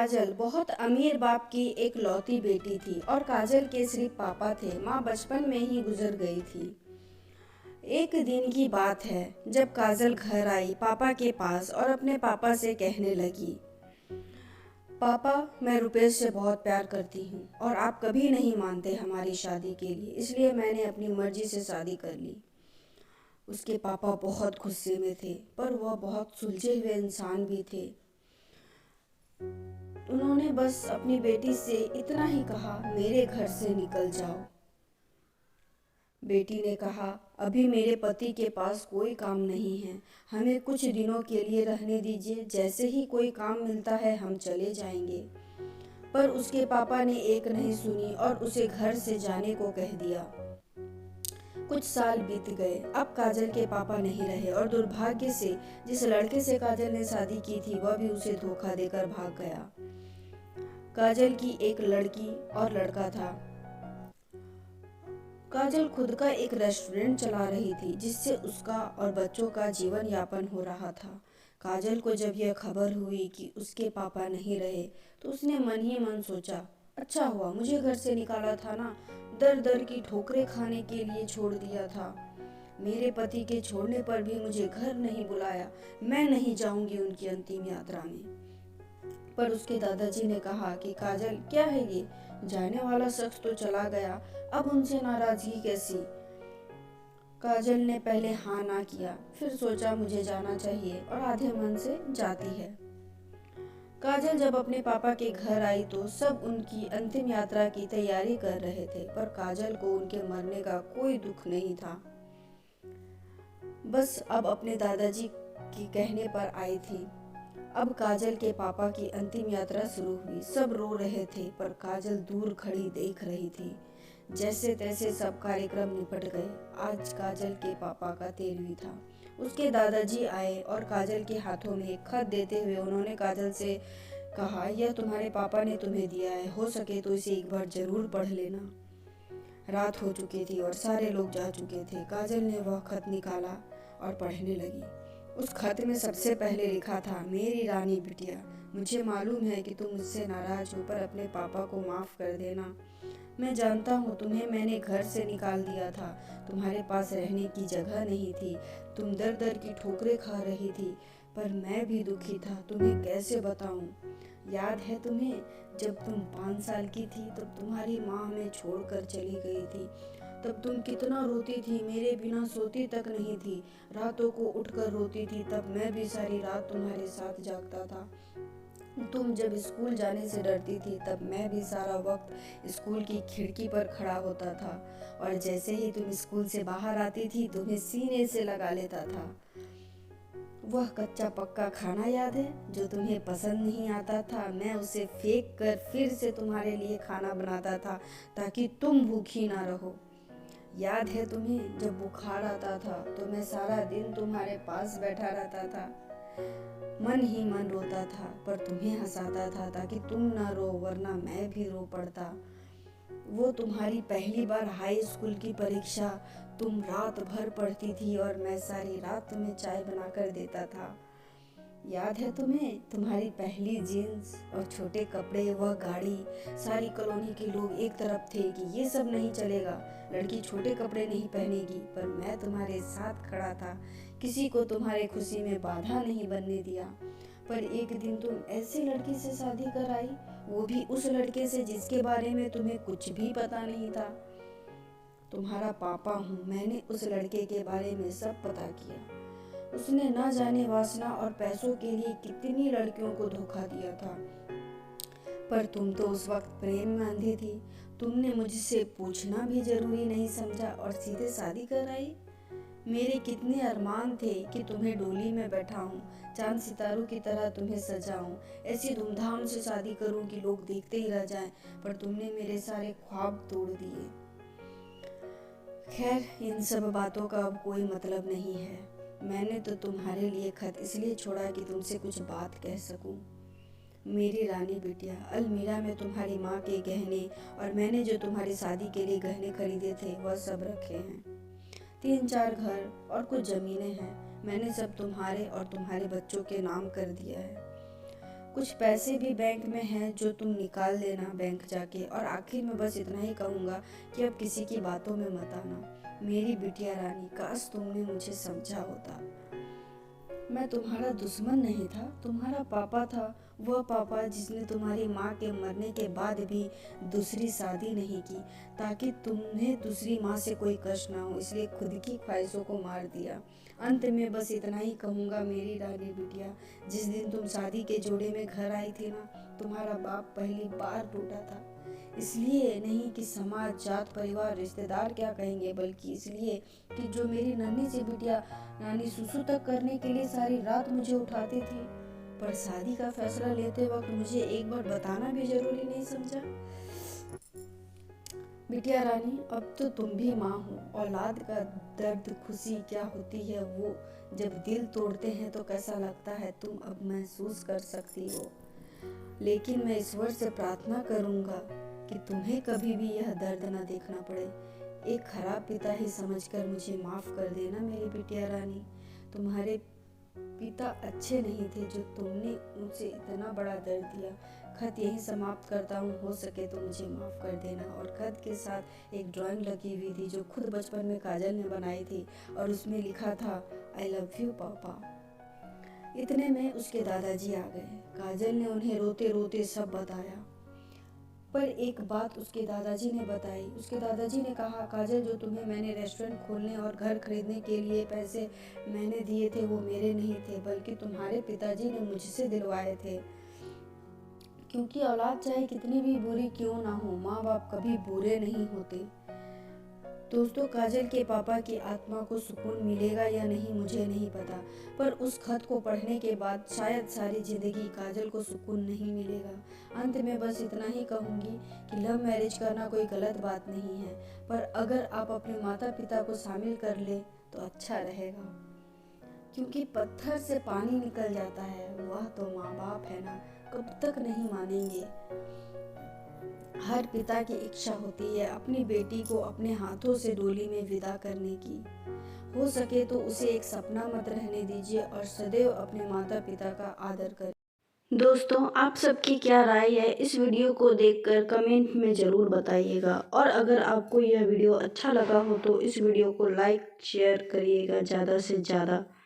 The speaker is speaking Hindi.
काजल बहुत अमीर बाप की एक लौती बेटी थी और काजल के सिर्फ पापा थे। माँ बचपन में ही गुजर गई थी। एक दिन की बात है जब काजल घर आई पापा के पास और अपने पापा से कहने लगी, पापा, मैं रुपेश से बहुत प्यार करती हूँ और आप कभी नहीं मानते हमारी शादी के लिए, इसलिए मैंने अपनी मर्जी से शादी कर ली। उसके पापा बहुत गुस्से में थे, पर वह बहुत सुलझे हुए इंसान भी थे। उन्होंने बस अपनी बेटी से इतना ही कहा, मेरे घर से निकल जाओ। बेटी ने कहा, अभी मेरे पति के पास कोई काम नहीं है, हमें कुछ दिनों के लिए रहने दीजिए, जैसे ही कोई काम मिलता है हम चले जाएंगे। पर उसके पापा ने एक नहीं सुनी और उसे घर से जाने को कह दिया। कुछ साल बीत गए। अब काजल के पापा नहीं रहे और दुर्भाग्य से जिस लड़के से काजल ने शादी की थी वह भी उसे धोखा देकर भाग गया। काजल की एक लड़की और लड़का था। काजल खुद का एक रेस्टोरेंट चला रही थी जिससे उसका और बच्चों का जीवन यापन हो रहा था। काजल को जब यह खबर हुई कि उसके पापा नहीं रहे तो उसने मन ही मन सोचा, अच्छा हुआ मुझे घर से निकाला था ना, दर दर की ठोकरें खाने के लिए छोड़ दिया था। मेरे पति के छोड़ने पर भी मुझे घर नहीं बुलाया, मैं नहीं जाऊंगी उनकी अंतिम यात्रा में। पर उसके दादाजी ने कहा कि काजल, क्या है ये, जाने वाला शख्स तो चला गया, अब उनसे नाराजगी कैसी। काजल ने पहले हाँ ना किया, फिर सोचा मुझे जाना चाहिए और आधे मन से जाती है। काजल जब अपने पापा के घर आई तो सब उनकी अंतिम यात्रा की तैयारी कर रहे थे, पर काजल को उनके मरने का कोई दुख नहीं था। बस अब अपने दादाजी के कहने पर आई थी। अब काजल के पापा की अंतिम यात्रा शुरू हुई। सब रो रहे थे पर काजल दूर खड़ी देख रही थी। जैसे तैसे सब कार्यक्रम निपट गए। आज काजल के पापा का 13वीं था। उसके दादाजी आए और काजल के हाथों में एक खत देते हुए उन्होंने काजल से कहा, यह तुम्हारे पापा ने तुम्हें दिया है, हो सके तो इसे एक बार जरूर पढ़ लेना। रात हो चुकी थी और सारे लोग जा चुके थे। काजल ने वह खत निकाला और पढ़ने लगी। उस खत में सबसे पहले लिखा था, मेरी रानी बिटिया, मुझे मालूम है कि तुम मुझसे नाराज हो, पर अपने पापा को माफ़ कर देना। मैं जानता हूँ तुम्हें मैंने घर से निकाल दिया था, तुम्हारे पास रहने की जगह नहीं थी, तुम दर दर की ठोकरें खा रही थी, पर मैं भी दुखी था, तुम्हें कैसे बताऊँ। याद है तुम्हें जब तुम 5 साल की थी तब तुम्हारी माँ हमें छोड़कर चली गई थी, तब तुम कितना रोती थी, मेरे बिना सोती तक नहीं थी, रातों को उठकर रोती थी, तब मैं भी सारी रात तुम्हारे साथ जागता था। तुम जब स्कूल जाने से डरती थी तब मैं भी सारा वक्त स्कूल की खिड़की पर खड़ा होता था और जैसे ही तुम स्कूल से बाहर आती थी तुम्हें सीने से लगा लेता था। वह कच्चा पक्का खाना याद है जो तुम्हें पसंद नहीं आता था, मैं उसे फेंक कर फिर से तुम्हारे लिए खाना बनाता था ताकि तुम भूखी ना रहो। याद है तुम्हें जब बुखार आता था तो मैं सारा दिन तुम्हारे पास बैठा रहता था, मन ही मन रोता था पर तुम्हें हंसाता था ताकि तुम ना रो, वरना मैं भी रो पड़ता। वो तुम्हारी पहली बार हाई स्कूल की परीक्षा, तुम रात भर पढ़ती थी और मैं सारी रात तुम्हें चाय बनाकर देता था। याद है तुम्हें तुम्हारी पहली जीन्स और छोटे कपड़े, वह गाड़ी, सारी कॉलोनी के लोग एक तरफ थे कि ये सब नहीं चलेगा, लड़की छोटे कपड़े नहीं पहनेगी, पर मैं तुम्हारे साथ खड़ा था, किसी को तुम्हारे खुशी में बाधा नहीं बनने दिया। पर एक दिन तुम ऐसी लड़की से शादी कर आई, वो भी उस लड़के से जिसके बारे में तुम्हें कुछ भी पता नहीं था। तुम्हारा पापा हूँ, मैंने उस लड़के के बारे में सब पता किया। उसने ना जाने वासना और पैसों के लिए कितनी लड़कियों को धोखा दिया था, पर तुम तो उस वक्त प्रेम में अंधी थी, तुमने मुझसे पूछना भी जरूरी नहीं समझा और सीधे शादी कर आई। मेरे कितने अरमान थे कि तुम्हें डोली में बैठाऊं, चांद सितारों की तरह तुम्हें सजाऊं, ऐसी धूमधाम से शादी करूं कि लोग देखते ही रह जाएं, पर तुमने मेरे सारे ख्वाब तोड़ दिए। खैर, इन सब बातों का अब कोई मतलब नहीं है। मैंने तो तुम्हारे लिए खत इसलिए छोड़ा कि तुमसे कुछ बात कह सकूं। मेरी रानी बिटिया, अलमीरा में तुम्हारी माँ के गहने और मैंने जो तुम्हारी शादी के लिए गहने खरीदे थे वह सब रखे हैं। 3-4 घर और कुछ जमीनें हैं, मैंने सब तुम्हारे और तुम्हारे बच्चों के नाम कर दिया है। कुछ पैसे भी बैंक में हैं जो तुम निकाल लेना बैंक जाके। और आखिर में बस इतना ही कहूँगा कि अब किसी की बातों में मत आना। मेरी बिटिया रानी, काश तुमने मुझे समझा होता। मैं तुम्हारा दुश्मन नहीं था, तुम्हारा पापा था। वह पापा जिसने तुम्हारी माँ के मरने के बाद भी दूसरी शादी नहीं की ताकि तुम्हें दूसरी माँ से कोई कष्ट ना हो, इसलिए खुद की ख्वाहिशों को मार दिया। अंत में बस इतना ही कहूँगा मेरी रानी बिटिया, जिस दिन तुम शादी के जोड़े में घर आई थी ना, तुम्हारा बाप पहली बार टूटा था। इसलिए नहीं कि समाज, जात, परिवार, रिश्तेदार क्या कहेंगे, बल्कि इसलिए कि जो मेरी नन्ही सी बिटिया रानी सुसु तक करने के लिए सारी रात मुझे उठाती थी, पर शादी का फैसला लेते वक्त मुझे एक बार बताना भी जरूरी नहीं समझा। बिटिया रानी, अब तो तुम भी माँ हो। औलाद का दर्द, खुशी क्या होती है वो जब दिल तोड़ते हैं तो कैसा लगता है, तुम अब महसूस कर सकती हो। लेकिन मैं ईश्वर से प्रार्थना करूंगा कि तुम्हें कभी भी यह दर्द न देखना पड़े। एक खराब पिता ही समझकर मुझे माफ कर देना मेरी बिटिया रानी। तुम्हारे पिता अच्छे नहीं थे जो तुमने उनसे इतना बड़ा दर्द दिया। खत यहीं समाप्त करता हूँ, हो सके तो मुझे माफ़ कर देना। और खत के साथ एक ड्राइंग लगी हुई थी जो खुद बचपन में काजल ने बनाई थी, और उसमें लिखा था, आई लव यू पापा। इतने में उसके दादाजी आ गए। काजल ने उन्हें रोते रोते सब बताया, पर एक बात उसके दादाजी ने बताई। उसके दादाजी ने कहा, काजल, जो तुम्हें मैंने रेस्टोरेंट खोलने और घर खरीदने के लिए पैसे मैंने दिए थे वो मेरे नहीं थे, बल्कि तुम्हारे पिताजी ने मुझसे दिलवाए थे। क्योंकि औलाद चाहे कितनी भी बुरी क्यों ना हो, माँ बाप कभी बुरे नहीं होते। दोस्तों, काजल के पापा की आत्मा को सुकून मिलेगा या नहीं मुझे नहीं पता, पर उस खत को पढ़ने के बाद शायद सारी जिंदगी काजल को सुकून नहीं मिलेगा। अंत में बस इतना ही कहूँगी कि लव मैरिज करना कोई गलत बात नहीं है, पर अगर आप अपने माता पिता को शामिल कर ले तो अच्छा रहेगा। क्योंकि पत्थर से पानी निकल जाता है, वह तो माँ बाप है ना, कब तक नहीं मानेंगे। हर पिता की इच्छा होती है अपनी बेटी को अपने हाथों से डोली में विदा करने की। हो सके तो उसे एक सपना मत रहने दीजिए और सदैव अपने माता पिता का आदर करें। दोस्तों, आप सबकी क्या राय है इस वीडियो को देखकर कमेंट में ज़रूर बताइएगा। और अगर आपको यह वीडियो अच्छा लगा हो तो इस वीडियो को लाइक शेयर करिएगा ज़्यादा से ज़्यादा।